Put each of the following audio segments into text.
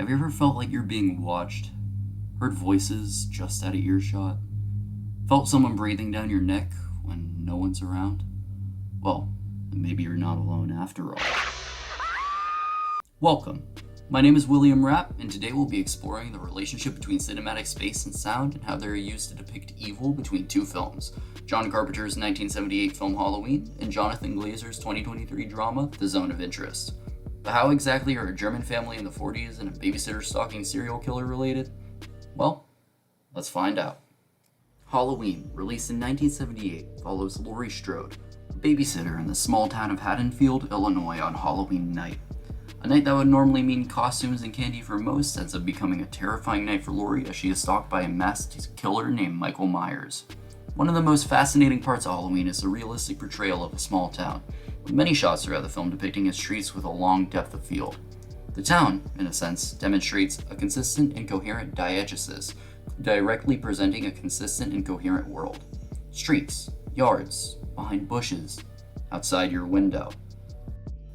Have you ever felt like you're being watched? Heard voices just out of earshot? Felt someone breathing down your neck when no one's around? Well, then maybe you're not alone after all. Welcome. My name is William Rapp, and today we'll be exploring the relationship between cinematic space and sound and how they're used to depict evil between two films, John Carpenter's 1978 film Halloween and Jonathan Glazer's 2023 drama The Zone of Interest. But how exactly are a German family in the 40s and a babysitter stalking serial killer related? Well, let's find out. Halloween, released in 1978, follows Laurie Strode, a babysitter in the small town of Haddonfield, Illinois on Halloween night. A night that would normally mean costumes and candy for most ends up becoming a terrifying night for Laurie as she is stalked by a masked killer named Michael Myers. One of the most fascinating parts of Halloween is the realistic portrayal of a small town, with many shots throughout the film depicting its streets with a long depth of field. The town, in a sense, demonstrates a consistent and coherent diegesis, directly presenting a consistent and coherent world. Streets, yards, behind bushes, outside your window.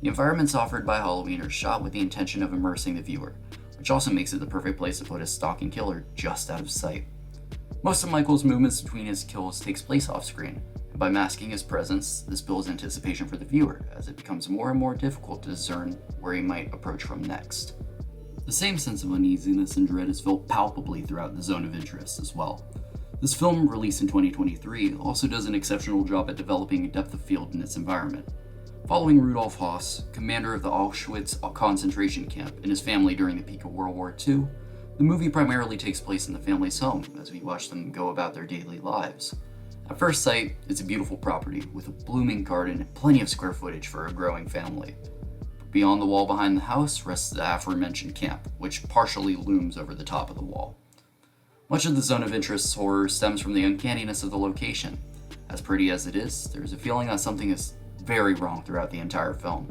The environments offered by Halloween are shot with the intention of immersing the viewer, which also makes it the perfect place to put a stalking killer just out of sight. Most of Michael's movements between his kills takes place off screen, and by masking his presence, this builds anticipation for the viewer, as it becomes more and more difficult to discern where he might approach from next. The same sense of uneasiness and dread is felt palpably throughout The Zone of Interest as well. This film, released in 2023, also does an exceptional job at developing a depth of field in its environment. Following Rudolf Höss, commander of the Auschwitz concentration camp, and his family during the peak of World War II, the movie primarily takes place in the family's home as we watch them go about their daily lives. At first sight, it's a beautiful property with a blooming garden and plenty of square footage for a growing family. But beyond the wall behind the house rests the aforementioned camp, which partially looms over the top of the wall. Much of the Zone of Interest's horror stems from the uncanniness of the location. As pretty as it is, there's a feeling that something is very wrong throughout the entire film.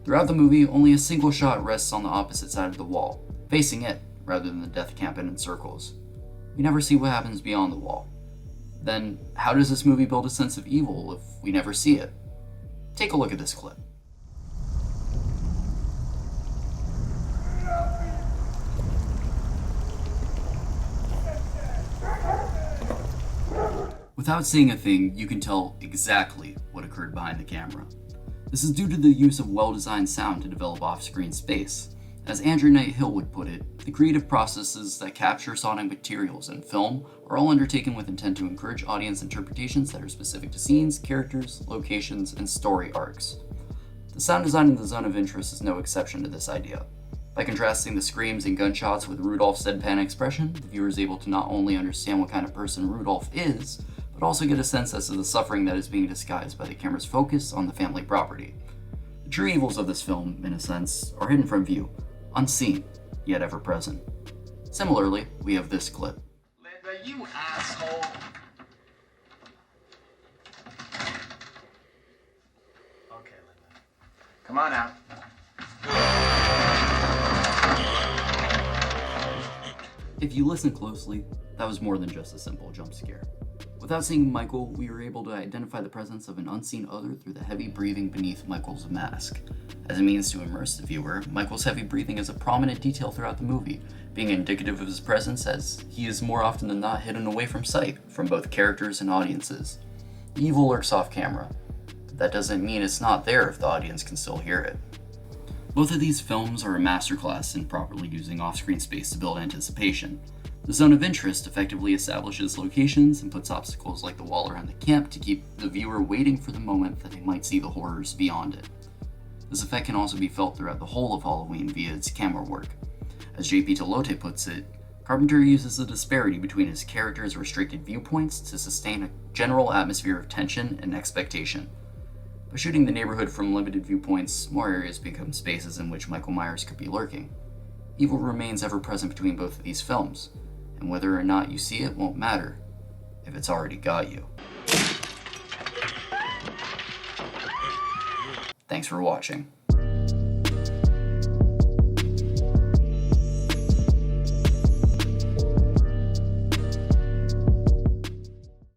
Throughout the movie, only a single shot rests on the opposite side of the wall, facing it, rather than the death camp in circles. We never see what happens beyond the wall. Then, how does this movie build a sense of evil if we never see it? Take a look at this clip. Without seeing a thing, you can tell exactly what occurred behind the camera. This is due to the use of well-designed sound to develop off-screen space. As Andrew Knight Hill would put it, the creative processes that capture sonic materials in film are all undertaken with intent to encourage audience interpretations that are specific to scenes, characters, locations, and story arcs. The sound design in The Zone of Interest is no exception to this idea. By contrasting the screams and gunshots with Rudolph's deadpan expression, the viewer is able to not only understand what kind of person Rudolph is, but also get a sense as to the suffering that is being disguised by the camera's focus on the family property. The true evils of this film, in a sense, are hidden from view, unseen, yet ever present. Similarly, we have this clip. Linda, you asshole! Okay, Linda. Come on out. If you listen closely, that was more than just a simple jump scare. Without seeing Michael, we were able to identify the presence of an unseen other through the heavy breathing beneath Michael's mask. As a means to immerse the viewer, Michael's heavy breathing is a prominent detail throughout the movie, being indicative of his presence as he is more often than not hidden away from sight from both characters and audiences. The evil lurks off camera, but that doesn't mean it's not there if the audience can still hear it. Both of these films are a masterclass in properly using off-screen space to build anticipation. The Zone of Interest effectively establishes locations and puts obstacles like the wall around the camp to keep the viewer waiting for the moment that they might see the horrors beyond it. This effect can also be felt throughout the whole of Halloween via its camera work. As J.P. Tolote puts it, Carpenter uses the disparity between his characters' restricted viewpoints to sustain a general atmosphere of tension and expectation. By shooting the neighborhood from limited viewpoints, more areas become spaces in which Michael Myers could be lurking. Evil remains ever present between both of these films, and whether or not you see it won't matter if it's already got you. Thanks for watching.